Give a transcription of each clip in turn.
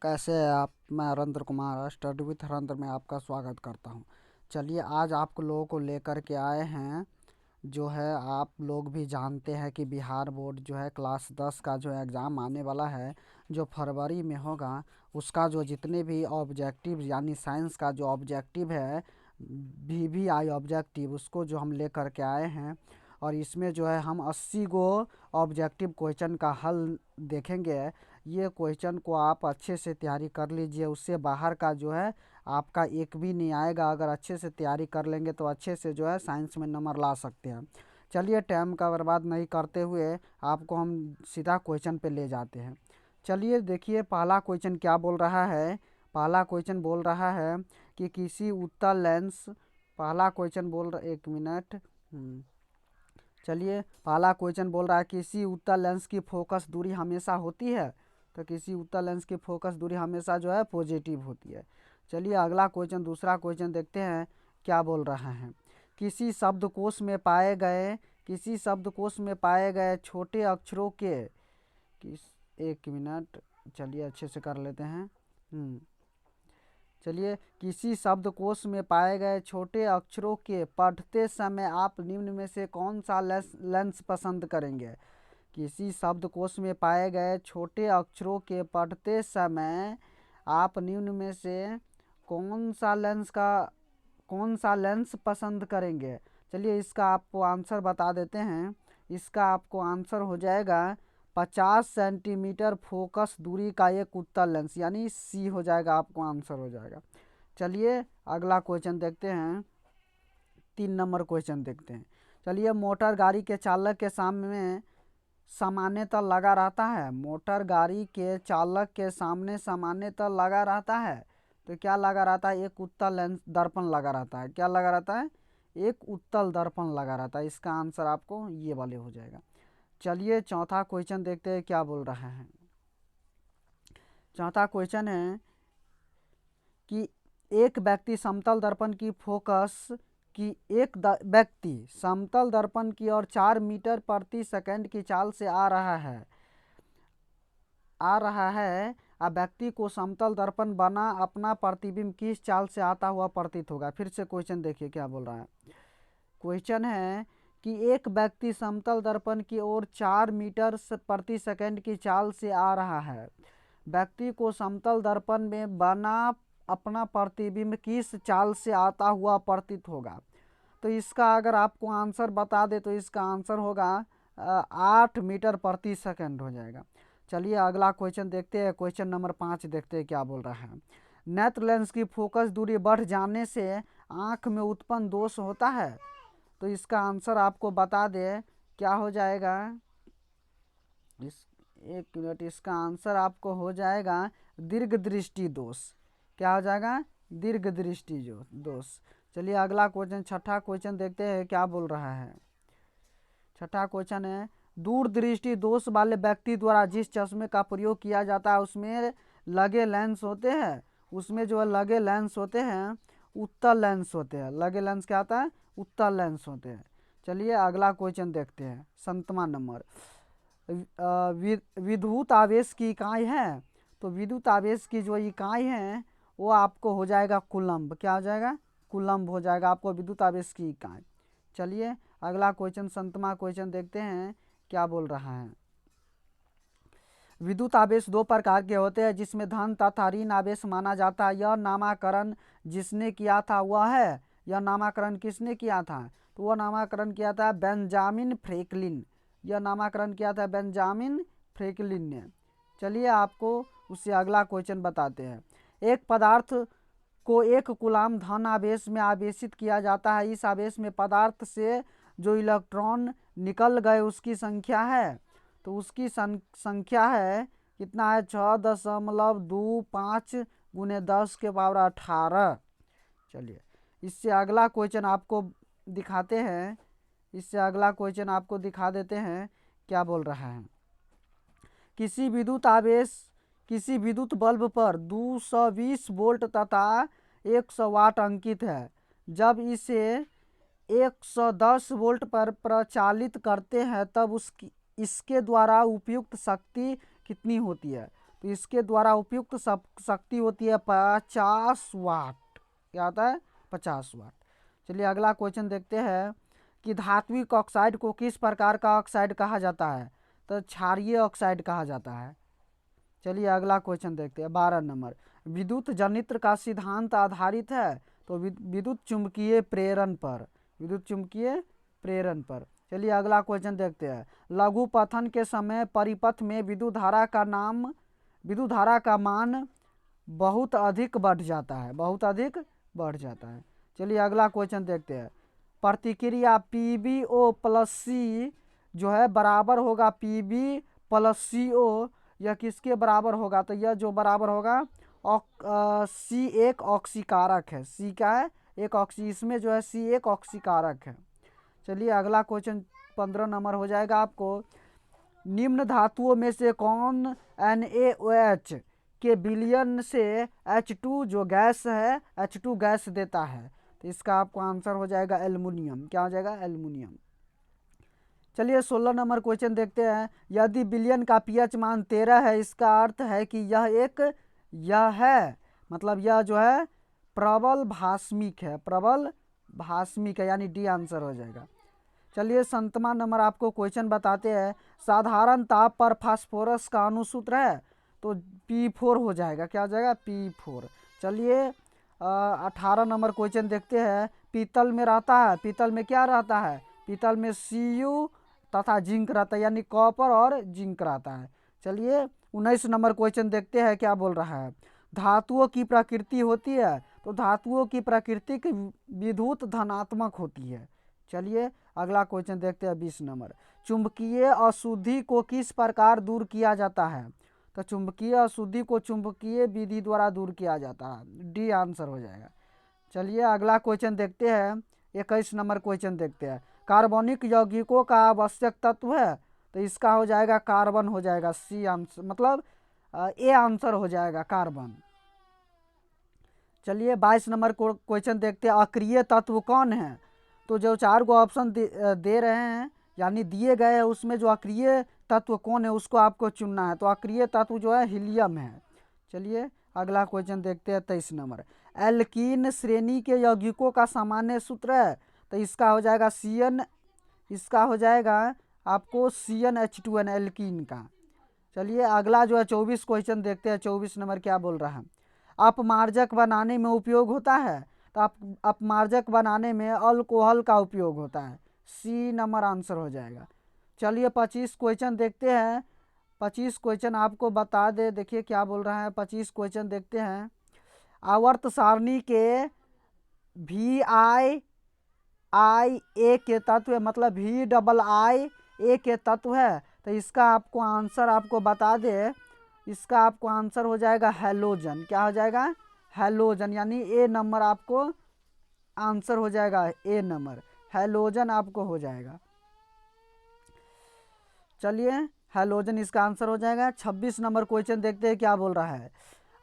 कैसे हैं आप। मैं हरेंद्र कुमार स्टडी विथ हरेंद्र में आपका स्वागत करता हूं। चलिए आज आप लोगों को लेकर के आए हैं। जो है आप लोग भी जानते हैं कि बिहार बोर्ड जो है क्लास 10 का जो एग्ज़ाम आने वाला है, जो फरवरी में होगा। उसका जो जितने भी ऑब्जेक्टिव यानी साइंस का जो ऑब्जेक्टिव है, VVI ऑब्जेक्टिव, उसको जो हम लेकर के आए हैं। और इसमें जो है हम 80 गो ऑब्जेक्टिव क्वेश्चन का हल देखेंगे। ये क्वेश्चन को आप अच्छे से तैयारी कर लीजिए, उससे बाहर का जो है आपका एक भी नहीं आएगा। अगर अच्छे से तैयारी कर लेंगे तो अच्छे से जो है साइंस में नंबर ला सकते हैं। चलिए टाइम का बर्बाद नहीं करते हुए आपको हम सीधा क्वेश्चन पे ले जाते हैं। चलिए देखिए पहला क्वेश्चन क्या बोल रहा है। पहला क्वेश्चन बोल रहा है कि किसी उत्तल लेंस, पहला क्वेश्चन बोल रहा, एक मिनट। चलिए पहला क्वेश्चन बोल रहा है किसी उत्तल लेंस की फोकस दूरी हमेशा होती है। तो किसी उत्तल लेंस की फोकस दूरी हमेशा जो है पॉजिटिव होती है। चलिए अगला क्वेश्चन, दूसरा क्वेश्चन देखते हैं क्या बोल रहा है। किसी शब्दकोश में पाए गए किसी शब्दकोश में पाए गए छोटे अक्षरों के किस एक मिनट, चलिए अच्छे से कर लेते हैं। चलिए किसी शब्दकोश में पाए गए छोटे अक्षरों के पढ़ते समय आप निम्न में से कौन सा लेंस पसंद करेंगे। किसी शब्दकोश में पाए गए छोटे अक्षरों के पढ़ते समय आप निम्न में से कौन सा लेंस पसंद करेंगे। चलिए इसका आपको आंसर बता देते हैं। इसका आपको आंसर हो जाएगा 50 सेंटीमीटर फोकस दूरी का एक उत्तल लेंस, यानी सी हो जाएगा, आपको आंसर हो जाएगा। चलिए अगला क्वेश्चन देखते हैं, 3 नंबर क्वेश्चन देखते हैं। चलिए मोटर गाड़ी के चालक के सामने सामान्यतः लगा रहता है। मोटर गाड़ी के चालक के सामने सामान्यतः लगा रहता है। तो क्या लगा रहता है? एक उत्तल लेंस दर्पण लगा रहता है। क्या लगा रहता है? एक उत्तल दर्पण लगा रहता है। इसका आंसर आपको ये वाले हो जाएगा। चलिए चौथा क्वेश्चन देखते हैं क्या बोल रहा है। चौथा क्वेश्चन है कि एक व्यक्ति समतल दर्पण की फोकस कि एक व्यक्ति समतल दर्पण की ओर 4 मीटर प्रति सेकंड की चाल से आ रहा है। अब व्यक्ति को समतल दर्पण बना अपना प्रतिबिंब किस चाल से आता हुआ प्रतीत होगा। फिर से क्वेश्चन देखिए क्या बोल रहा है। क्वेश्चन है कि एक व्यक्ति समतल दर्पण की ओर 4 मीटर प्रति सेकंड की चाल से आ रहा है। व्यक्ति को समतल दर्पण में बना अपना प्रतिबिंब किस चाल से आता हुआ प्रतीत होगा। तो इसका अगर आपको आंसर बता दे तो इसका आंसर होगा 8 मीटर प्रति सेकंड हो जाएगा। चलिए अगला क्वेश्चन देखते हैं, क्वेश्चन नंबर 5 देखते हैं क्या बोल रहा है। नेत्र लेंस की फोकस दूरी बढ़ जाने से आँख में उत्पन्न दोष होता है। तो इसका आंसर आपको बता दे क्या हो जाएगा। एक मिनट, इसका आंसर आपको हो जाएगा दीर्घ दृष्टि दोष। क्या हो जाएगा? दीर्घ दृष्टि दोष। चलिए अगला क्वेश्चन, छठा क्वेश्चन देखते हैं क्या बोल रहा है। छठा क्वेश्चन है दूरदृष्टि दोष वाले व्यक्ति द्वारा जिस चश्मे का प्रयोग किया जाता है उसमें लगे लेंस होते हैं। उसमें जो लगे लेंस होते हैं उत्तल लेंस होते हैं। लगे लेंस क्या होता है? उत्तल लेंस होते हैं। चलिए अगला क्वेश्चन देखते हैं, 7वां नंबर। विद्युत आवेश की इकाई है। तो विद्युत आवेश की जो इकाई है वो आपको हो जाएगा कूलम्ब। क्या हो जाएगा? कूलम्ब हो जाएगा आपको विद्युत आवेश की इकाई। चलिए अगला क्वेश्चन, 7वां क्वेश्चन देखते हैं क्या बोल रहा है। विद्युत आवेश 2 प्रकार के होते हैं जिसमें धन तथा ऋण आवेश माना जाता है। यह नामकरण जिसने किया था वह है, यह नामकरण किसने किया था? तो वह नामकरण किया था बेंजामिन फ्रैंकलिन। यह नामकरण किया था बेंजामिन फ्रैंकलिन ने। चलिए आपको उससे अगला क्वेश्चन बताते हैं। एक पदार्थ को 1 कूलाम धन आवेश में आवेशित किया जाता है। इस आवेश में पदार्थ से जो इलेक्ट्रॉन निकल गए उसकी संख्या है। तो उसकी संख्या है कितना है? 6.25 × 10⁻18। चलिए इससे अगला क्वेश्चन आपको दिखाते हैं। इससे अगला क्वेश्चन आपको दिखा देते हैं क्या बोल रहा है। किसी विद्युत बल्ब पर 220 वोल्ट तथा 100 वाट अंकित है। जब इसे 110 वोल्ट पर प्रचालित करते हैं तब इसके द्वारा उपयुक्त शक्ति कितनी होती है। तो तो इसके द्वारा उपयुक्त शक्ति होती है 50 वाट। क्या आता है? 50 वाट। चलिए अगला क्वेश्चन देखते हैं कि धात्विक ऑक्साइड को किस प्रकार का ऑक्साइड कहा जाता है? तो क्षारीय ऑक्साइड कहा जाता है। चलिए अगला क्वेश्चन देखते हैं 12 नंबर। विद्युत जनित्र का सिद्धांत आधारित है तो विद्युत चुंबकीय प्रेरण पर। विद्युत चुंबकीय प्रेरण पर। चलिए अगला क्वेश्चन देखते हैं। लघु पथन के समय परिपथ में विद्युत धारा का मान बहुत अधिक बढ़ जाता है। बहुत अधिक बढ़ जाता है। चलिए अगला क्वेश्चन देखते हैं। प्रतिक्रिया PbO प्लस C जो है बराबर होगा Pb प्लस CO। यह किसके बराबर होगा? तो यह जो बराबर होगा C एक ऑक्सीकारक है। C क्या है? एक ऑक्सी, इसमें जो है C एक ऑक्सीकारक है। चलिए अगला क्वेश्चन 15 नंबर हो जाएगा आपको। निम्न धातुओं में से कौन NaOH के विलयन से H2 जो गैस है H2 गैस देता है? तो इसका आपको आंसर हो जाएगा एल्युमिनियम। क्या हो जाएगा? एल्युमिनियम। चलिए 16 नंबर क्वेश्चन देखते हैं। यदि विलयन का pH मान 13 है, इसका अर्थ है कि यह है मतलब यह जो है प्रबल भास्मिक है। प्रबल भास्मिक है, यानी डी आंसर हो जाएगा। चलिए 17वां नंबर आपको क्वेश्चन बताते हैं। साधारण ताप पर फास्फोरस का अणुसूत्र है तो P4 हो जाएगा। क्या हो जाएगा? P4। चलिए 18 नंबर क्वेश्चन देखते हैं। पीतल में रहता है, पीतल में क्या रहता है? पीतल में Cu तथा जिंक रहता है, यानी कॉपर और जिंक रहता है। चलिए 19 नंबर क्वेश्चन देखते हैं क्या बोल रहा है। धातुओं की प्रकृति होती है तो धातुओं की प्रकृति विद्युत धनात्मक होती है। चलिए अगला क्वेश्चन देखते हैं 20 नंबर। चुंबकीय अशुद्धि को किस प्रकार दूर किया जाता है? तो चुंबकीय अशुद्धि को चुंबकीय विधि द्वारा दूर किया जाता है। डी आंसर हो जाएगा। चलिए अगला क्वेश्चन देखते हैं 21 नंबर क्वेश्चन देखते हैं। कार्बनिक यौगिकों का आवश्यक तत्व है तो इसका हो जाएगा कार्बन हो जाएगा। सी आंसर मतलब ए आंसर हो जाएगा कार्बन। चलिए 22 नंबर क्वेश्चन देखते हैं। अक्रिय तत्व कौन है? तो जो 4 को ऑप्शन दे रहे हैं यानी दिए गए हैं उसमें जो अक्रिय तत्व कौन है उसको आपको चुनना है। तो अक्रिय तत्व जो है हीलियम है। चलिए अगला क्वेश्चन देखते हैं 23 नंबर। एल्कीन श्रेणी के यौगिकों का सामान्य सूत्र है तो इसका हो जाएगा CN। इसका हो जाएगा आपको CnH2n एल्कीन का। चलिए अगला जो है 24 क्वेश्चन देखते हैं। 24 नंबर क्या बोल रहा है? अपमार्जक बनाने में उपयोग होता है तो अपमार्जक बनाने में अल्कोहल का उपयोग होता है। C नंबर आंसर हो जाएगा। चलिए 25 क्वेश्चन देखते हैं। 25 क्वेश्चन आपको बता दे, देखिए क्या बोल रहा है। 25 क्वेश्चन देखते हैं। आवर्त सारणी के VIIA के तत्व मतलब VIIA के तत्व है तो इसका आपको आंसर आपको बता दे। इसका आपको आंसर हो जाएगा हैलोजन। क्या हो जाएगा? हैलोजन, यानी ए नंबर आपको आंसर हो जाएगा। ए नंबर हैलोजन आपको हो जाएगा। चलिए हैलोजन इसका आंसर हो जाएगा। 26 नंबर क्वेश्चन देखते हैं क्या बोल रहा है।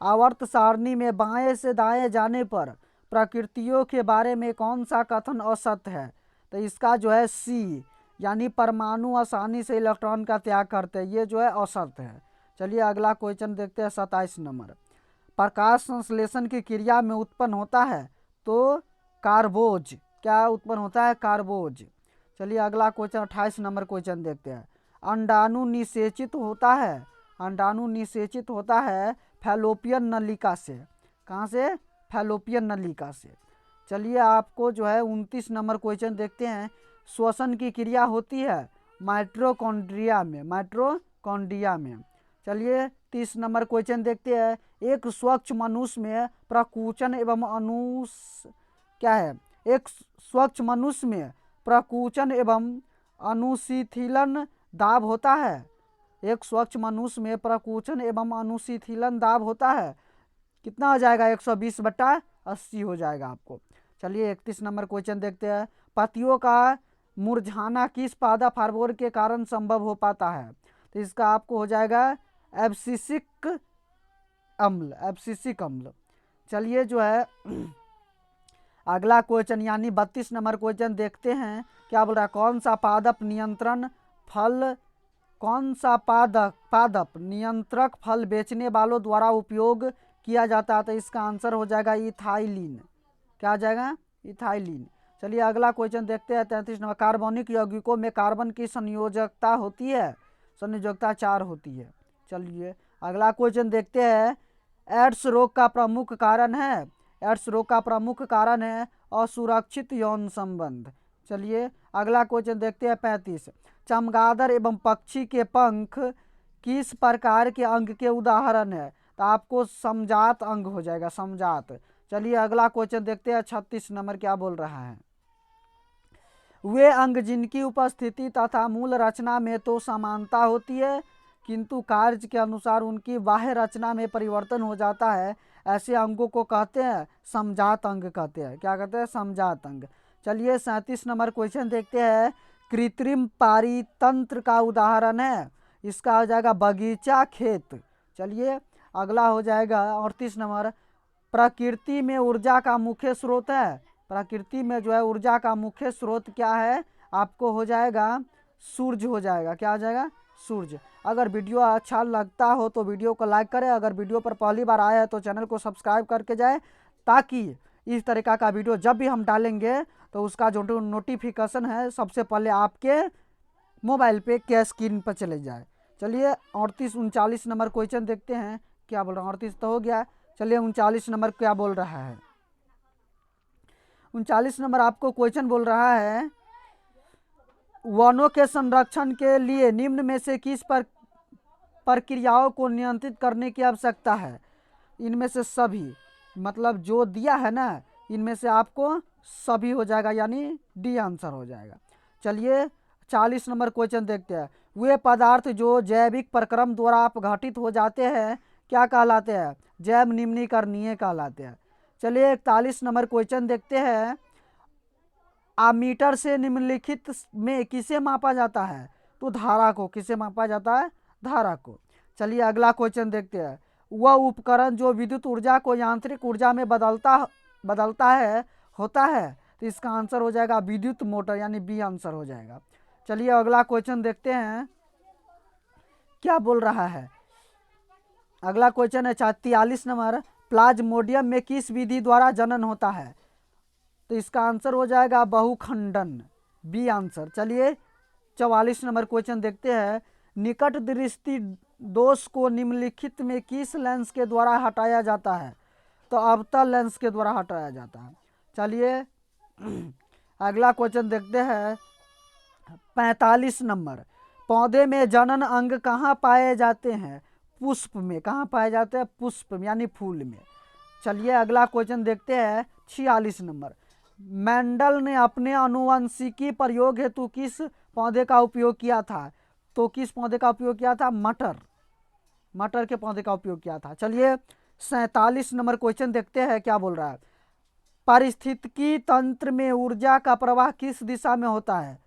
आवर्त सारणी में बाएं से दाएं जाने पर प्रकृतियों के बारे में कौन सा कथन असत्य है? तो इसका जो है C, यानी परमाणु आसानी से इलेक्ट्रॉन का त्याग करते हैं, ये जो है असत्य है। चलिए अगला क्वेश्चन देखते हैं 27 नंबर। प्रकाश संश्लेषण की क्रिया में उत्पन्न होता है तो कार्बोज। क्या उत्पन्न होता है? कार्बोज। चलिए अगला क्वेश्चन 28 नंबर क्वेश्चन देखते हैं। अंडाणु निषेचित होता है, अंडाणु निषेचित होता है फैलोपियन नलिका से। कहाँ से? फैलोपियन नलिका से। चलिए आपको जो है 29 नंबर क्वेश्चन देखते हैं। श्वसन की क्रिया होती है माइटोकॉन्ड्रिया में, माइटोकॉन्ड्रिया में। चलिए 30 नंबर क्वेश्चन देखते हैं। एक स्वच्छ मनुष्य में प्रकुचन एवं क्या है? एक स्वच्छ मनुष्य में प्रकुचन एवं अनुशीथिलन दाब होता है। एक स्वच्छ मनुष्य में प्रकुचन एवं अनुशीथिलन दाब होता है। कितना हो जाएगा? 120/80 हो जाएगा आपको। चलिए 31 नंबर क्वेश्चन देखते हैं। पत्तियों का मुरझाना किस पादप हार्मोन के कारण संभव हो पाता है? तो इसका आपको हो जाएगा एब्सिसिक अम्ल, एब्सिसिक अम्ल। चलिए जो है अगला क्वेश्चन यानी 32 नंबर क्वेश्चन देखते हैं क्या बोल रहा है। कौन सा पादप नियंत्रण फल कौन सा पादप नियंत्रक फल बेचने वालों द्वारा उपयोग किया जाता है? तो इसका आंसर हो जाएगा इथाइलिन। क्या आ जाएगा? इथाइलिन। चलिए अगला क्वेश्चन देखते हैं 33 नंबर। कार्बनिक यौगिकों में कार्बन की संयोजकता होती है? संयोजकता 4 होती है। चलिए अगला क्वेश्चन देखते हैं। एड्स रोग का प्रमुख कारण है? एड्स रोग का प्रमुख कारण है असुरक्षित यौन संबंध। चलिए अगला क्वेश्चन देखते हैं 35। चमगादड़ एवं पक्षी के पंख किस प्रकार के अंग के उदाहरण है? तो आपको समजात अंग हो जाएगा, समजात। चलिए अगला क्वेश्चन देखते हैं 36 नंबर क्या बोल रहा है। वे अंग जिनकी उपस्थिति तथा मूल रचना में तो समानता होती है किंतु कार्य के अनुसार उनकी बाह्य रचना में परिवर्तन हो जाता है, ऐसे अंगों को कहते हैं समजात अंग कहते हैं। क्या कहते हैं? समजात अंग। चलिए 37 नंबर क्वेश्चन देखते हैं। कृत्रिम पारितंत्र का उदाहरण है? इसका हो जाएगा बगीचा, खेत। चलिए अगला हो जाएगा 38 नंबर। प्रकृति में ऊर्जा का मुख्य स्रोत है? प्रकृति में जो है ऊर्जा का मुख्य स्रोत क्या है? आपको हो जाएगा सूर्य हो जाएगा। क्या हो जाएगा? सूर्य। अगर वीडियो अच्छा लगता हो तो वीडियो को लाइक करें। अगर वीडियो पर पहली बार आया है तो चैनल को सब्सक्राइब करके जाए, ताकि इस तरीक़ा का वीडियो जब भी हम डालेंगे तो उसका जो नोटिफिकेशन है सबसे पहले आपके मोबाइल पे के स्क्रीन पर चले जाए। चलिए 39 नंबर क्वेश्चन देखते हैं क्या बोल रहा है। 38 तो हो गया। चलिए 39 नंबर क्या बोल रहा है। 39 नंबर आपको क्वेश्चन बोल रहा है, वनों के संरक्षण के लिए निम्न में से किस प्रक्रियाओं को नियंत्रित करने की आवश्यकता है? इनमें से सभी, मतलब जो दिया है ना, इनमें से आपको सभी हो जाएगा, यानी डी आंसर हो जाएगा। चलिए 40 नंबर क्वेश्चन देखते हैं। वे पदार्थ जो जैविक प्रक्रम द्वारा अपघटित हो जाते हैं क्या कहलाते हैं? जैव निम्नीकरणीय कहलाते हैं। चलिए 41 नंबर क्वेश्चन देखते हैं। आमीटर से निम्नलिखित में किसे मापा जाता है? तो धारा को। किसे मापा जाता है? धारा को। चलिए अगला क्वेश्चन देखते हैं। वह उपकरण जो विद्युत ऊर्जा को यांत्रिक ऊर्जा में बदलता है होता है? तो इसका आंसर हो जाएगा विद्युत मोटर, यानी बी आंसर हो जाएगा। चलिए अगला क्वेश्चन देखते हैं क्या बोल रहा है। अगला क्वेश्चन है 43 नंबर। प्लाज्मोडियम में किस विधि द्वारा जनन होता है? तो इसका आंसर हो जाएगा बहुखंडन, बी आंसर। चलिए 44 नंबर क्वेश्चन देखते हैं। निकट दृष्टि दोष को निम्नलिखित में किस लेंस के द्वारा हटाया जाता है? तो अवतल लेंस के द्वारा हटाया जाता है। चलिए अगला क्वेश्चन देखते हैं 45 नंबर। पौधे में जनन अंग कहाँ पाए जाते हैं? पुष्प में। कहाँ पाए जाते हैं? पुष्प में, यानी फूल में। चलिए अगला क्वेश्चन देखते हैं 46 नंबर। मेंडल ने अपने आनुवंशिकी प्रयोग हेतु किस पौधे का उपयोग किया था? तो किस पौधे का उपयोग किया था? मटर के पौधे का उपयोग किया था। चलिए 47 नंबर क्वेश्चन देखते हैं क्या बोल रहा है। पारिस्थितिकी तंत्र में ऊर्जा का प्रवाह किस दिशा में होता है?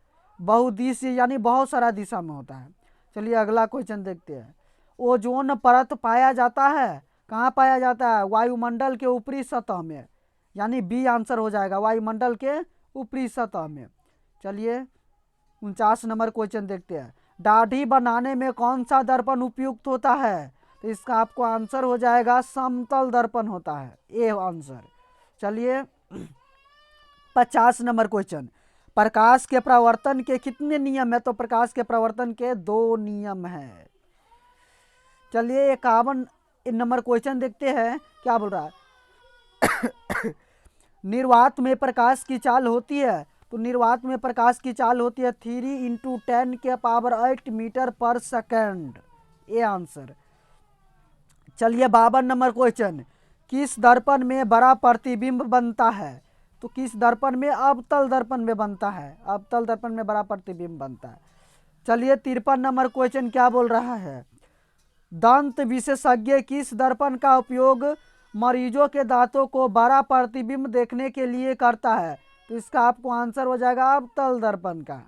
बहुदिशीय, यानी बहुत सारा दिशा में होता है। चलिए अगला क्वेश्चन देखते हैं। ओजोन परत पाया जाता है? कहाँ पाया जाता है? वायुमंडल के ऊपरी सतह में, यानी बी आंसर हो जाएगा, वायुमंडल के ऊपरी सतह में। चलिए 49 नंबर क्वेश्चन देखते हैं। दाढ़ी बनाने में कौन सा दर्पण उपयुक्त होता है? तो इसका आपको आंसर हो जाएगा समतल दर्पण होता है, ए आंसर। चलिए 50 नंबर क्वेश्चन। प्रकाश के प्रवर्तन के कितने नियम है? तो प्रकाश के प्रवर्तन के 2 नियम है। चलिए 51 नंबर क्वेश्चन देखते हैं क्या बोल रहा है। निर्वात में प्रकाश की चाल होती है? तो निर्वात में प्रकाश की चाल होती है 3 × 10⁸ मीटर पर सेकेंड, ए आंसर। चलिए 52 नंबर क्वेश्चन। किस दर्पण में बड़ा प्रतिबिंब बनता है? तो किस दर्पण में? अवतल दर्पण में बनता है। अवतल दर्पण में बड़ा प्रतिबिंब बनता है। चलिए 53 नंबर क्वेश्चन क्या बोल रहा है। दंत विशेषज्ञ किस दर्पण का उपयोग मरीजों के दांतों को बड़ा प्रतिबिंब देखने के लिए करता है? तो इसका आपको आंसर हो जाएगा अवतल दर्पण का।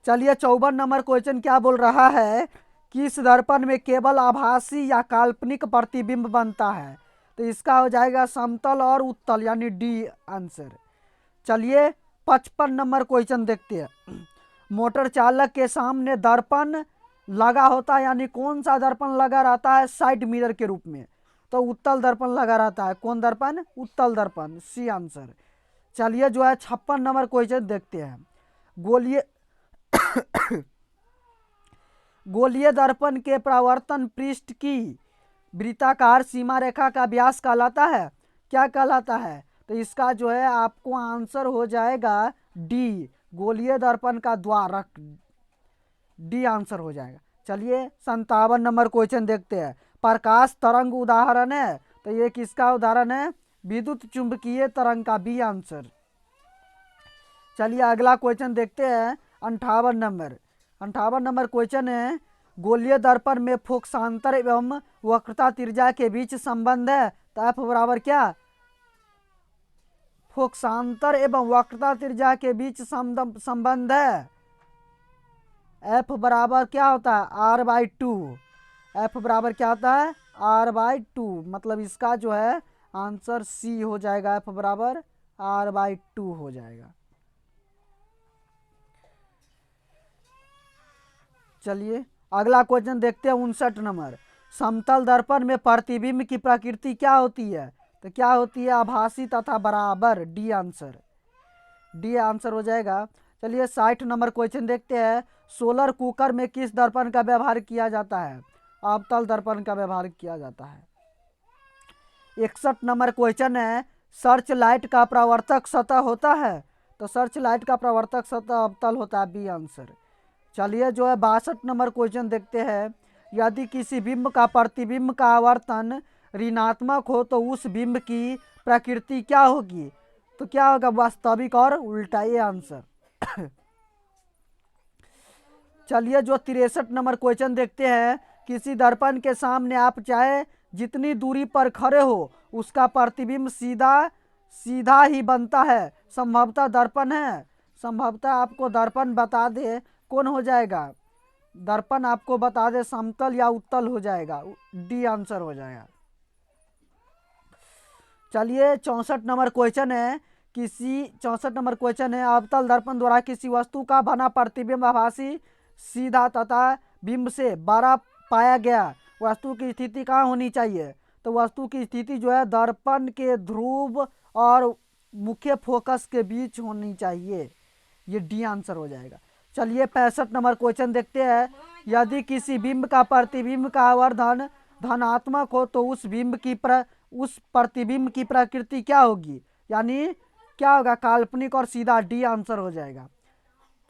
चलिए 54 नंबर क्वेश्चन क्या बोल रहा है। किस दर्पण में केवल आभासी या काल्पनिक प्रतिबिंब बनता है? तो इसका हो जाएगा समतल और उत्तल, यानी डी आंसर। चलिए 55 नंबर क्वेश्चन देखते हैं। मोटर चालक के सामने दर्पण लगा होता है, यानी कौन सा दर्पण लगा रहता है? साइड मिरर के रूप में, तो उत्तल दर्पण लगा रहता है। कौन दर्पण? उत्तल दर्पण, सी आंसर। चलिए जो है 56 नंबर क्वेश्चन देखते हैं। गोलीय गोलीय दर्पण के परावर्तन पृष्ठ की वृत्ताकार सीमा रेखा का व्यास कहलाता है, क्या कहलाता है? तो इसका जो है आपको आंसर हो जाएगा डी, गोलीय दर्पण का द्वारक, डी आंसर हो जाएगा। चलिए 57 नंबर क्वेश्चन देखते हैं। प्रकाश तरंग उदाहरण है, तो ये किसका उदाहरण है? विद्युत चुंबकीय तरंग का, बी आंसर। चलिए अगला क्वेश्चन देखते हैं 58 नंबर क्वेश्चन है, गोलीय दर्पण में फोकसांतर एवं वक्रता त्रिज्या के बीच संबंध है, तो एफ बराबर क्या? फोकसांतर एवं वक्रता त्रिज्या के बीच संबंध है, एफ बराबर क्या होता है? r/2। एफ बराबर क्या होता है? r/2, मतलब इसका जो है आंसर सी हो जाएगा, एफ बराबर r/2 हो जाएगा। चलिए अगला क्वेश्चन देखते हैं 59 नंबर। समतल दर्पण में प्रतिबिंब की प्रकृति क्या होती है? तो क्या होती है? आभासी तथा बराबर, डी आंसर, डी आंसर हो जाएगा। चलिए 60 नंबर क्वेश्चन देखते हैं। सोलर कुकर में किस दर्पण का व्यवहार किया जाता है? अवतल दर्पण का व्यवहार किया जाता है। 61 नंबर क्वेश्चन है, सर्च लाइट का प्रवर्तक सतह होता है, तो सर्च लाइट का प्रवर्तक सतह अवतल होता है, बी आंसर। चलिए जो है 62 नंबर क्वेश्चन देखते हैं। यदि किसी बिंब का प्रतिबिंब का आवर्तन ऋणात्मक हो तो उस बिंब की प्रकृति क्या होगी? तो क्या होगा? वास्तविक और उल्टा, ये आंसर। चलिए जो 63 नंबर क्वेश्चन देखते हैं। किसी दर्पण के सामने आप चाहे जितनी दूरी पर खड़े हो उसका प्रतिबिंब सीधा ही बनता है, संभवतः दर्पण है। संभवतः आपको दर्पण बता दे कौन हो जाएगा? दर्पण आपको बता दे समतल या उत्तल हो जाएगा, डी आंसर हो जाएगा। चलिए 64 नंबर क्वेश्चन है। 64 नंबर क्वेश्चन है, अवतल दर्पण द्वारा किसी वस्तु का बना प्रतिबिंब आभासी, सीधा तथा बिंब से बड़ा पाया गया वस्तु की स्थिति कहाँ होनी चाहिए? तो वस्तु की स्थिति जो है दर्पण के ध्रुव और मुख्य फोकस के बीच होनी चाहिए, ये डी आंसर हो जाएगा। चलिए 65 नंबर क्वेश्चन देखते हैं। यदि किसी बिंब का प्रतिबिंब का आवर्धन धनात्मक हो तो उस प्रतिबिंब की प्रकृति क्या होगी? यानी क्या होगा? काल्पनिक और सीधा, डी आंसर हो जाएगा।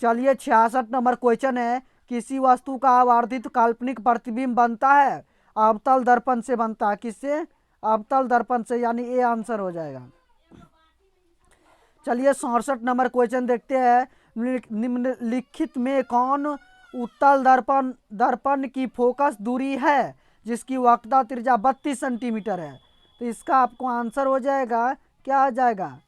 चलिए 66 नंबर क्वेश्चन है। किसी वस्तु का आवर्धित काल्पनिक प्रतिबिंब बनता है अवतल दर्पण से बनता है, किससे? अवतल दर्पण से, यानी ए आंसर हो जाएगा। चलिए 67 नंबर क्वेश्चन देखते हैं। निम्नलिखित में कौन उत्तल दर्पण की फोकस दूरी है जिसकी वक्रता त्रिज्या 32 सेंटीमीटर है? तो इसका आपको आंसर हो जाएगा, क्या आ जाएगा?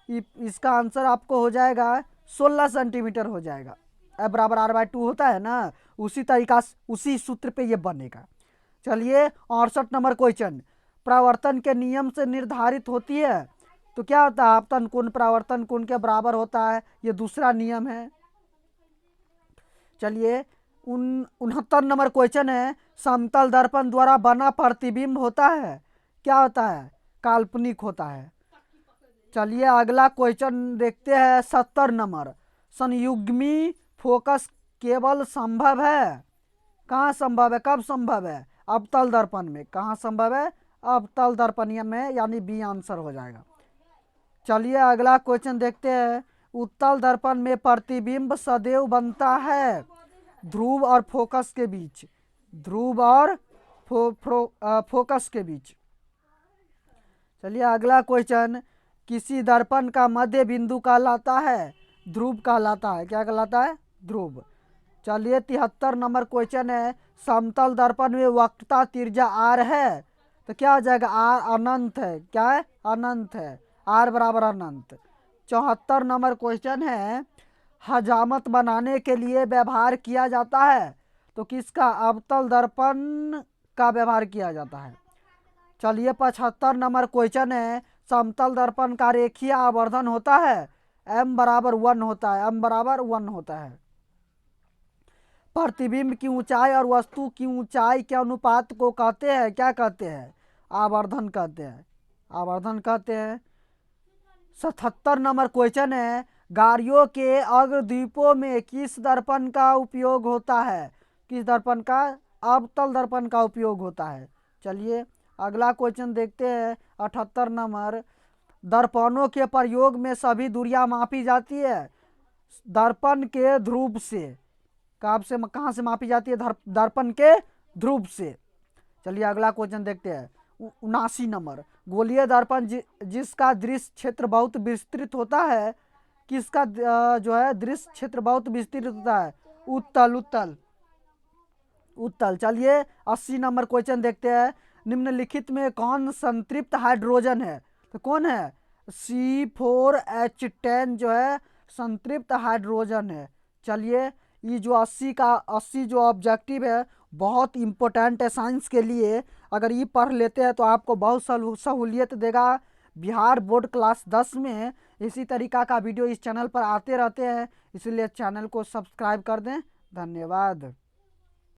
इसका आंसर आपको हो जाएगा 16 सेंटीमीटर हो जाएगा। F बराबर r/2 होता है ना, उसी तरीका उसी सूत्र पे ये बनेगा। चलिए 68 नंबर क्वेश्चन, परावर्तन के नियम से निर्धारित होती है, तो क्या होता है? आपतन कोण परावर्तन कोण के बराबर होता है, ये दूसरा नियम है। चलिए 69 नंबर क्वेश्चन है। समतल दर्पण द्वारा बना प्रतिबिंब होता है, क्या होता है? काल्पनिक होता है। चलिए अगला क्वेश्चन देखते हैं 70 नंबर। संयुग्मी फोकस केवल संभव है, कहाँ संभव है, कब संभव है? अवतल दर्पण में। कहाँ संभव है? अवतल दर्पण में, यानी बी आंसर हो जाएगा। चलिए अगला क्वेश्चन देखते हैं। उत्तल दर्पण में प्रतिबिंब सदैव बनता है ध्रुव और फोकस के बीच, ध्रुव और फोकस के बीच। चलिए अगला क्वेश्चन, किसी दर्पण का मध्य बिंदु कहलाता है ध्रुव कहलाता है, क्या कहलाता है? ध्रुव। चलिए 73 नंबर क्वेश्चन है। समतल दर्पण में वक्रता त्रिज्या r है, तो क्या हो जाएगा? r अनंत है, क्या है? अनंत है, r बराबर अनंत। 74 नंबर क्वेश्चन है, हजामत बनाने के लिए व्यवहार किया जाता है, तो किसका? अवतल दर्पण का व्यवहार किया जाता है। चलिए 75 नंबर क्वेश्चन है। समतल दर्पण का रेखीय आवर्धन होता है, m बराबर 1 होता है, m बराबर 1 होता है। प्रतिबिंब की ऊंचाई और वस्तु की ऊंचाई के अनुपात को कहते हैं, क्या कहते हैं? आवर्धन कहते हैं, आवर्धन कहते हैं। 77 नंबर क्वेश्चन है, गाड़ियों के अग्रद्वीपों में किस दर्पण का उपयोग होता है? किस दर्पण का? अवतल दर्पण का उपयोग होता है। चलिए अगला क्वेश्चन देखते हैं। 78 नंबर, दर्पणों के प्रयोग में सभी दूरियां मापी जाती है दर्पण के ध्रुव से। कहाँ से मापी जाती है? दर्पण के ध्रुव से। चलिए अगला क्वेश्चन देखते हैं। 79 नंबर, गोलीय दर्पण जिसका दृश्य क्षेत्र बहुत विस्तृत होता है, किसका जो है दृश्य क्षेत्र बहुत विस्तृत होता है? उत्तल, उत्तल, उत्तल। चलिए 80 नंबर क्वेश्चन देखते हैं। निम्नलिखित में कौन संतृप्त हाइड्रोजन है? तो कौन है? C4H10 जो है संतृप्त हाइड्रोजन है। चलिए ये जो 80 जो ऑब्जेक्टिव है बहुत इम्पोर्टेंट है साइंस के लिए। अगर ये पढ़ लेते हैं तो आपको बहुत सहूलियत देगा। बिहार बोर्ड क्लास 10 में इसी तरीका का वीडियो इस चैनल पर आते रहते हैं, इसलिए चैनल को सब्सक्राइब कर दें। धन्यवाद।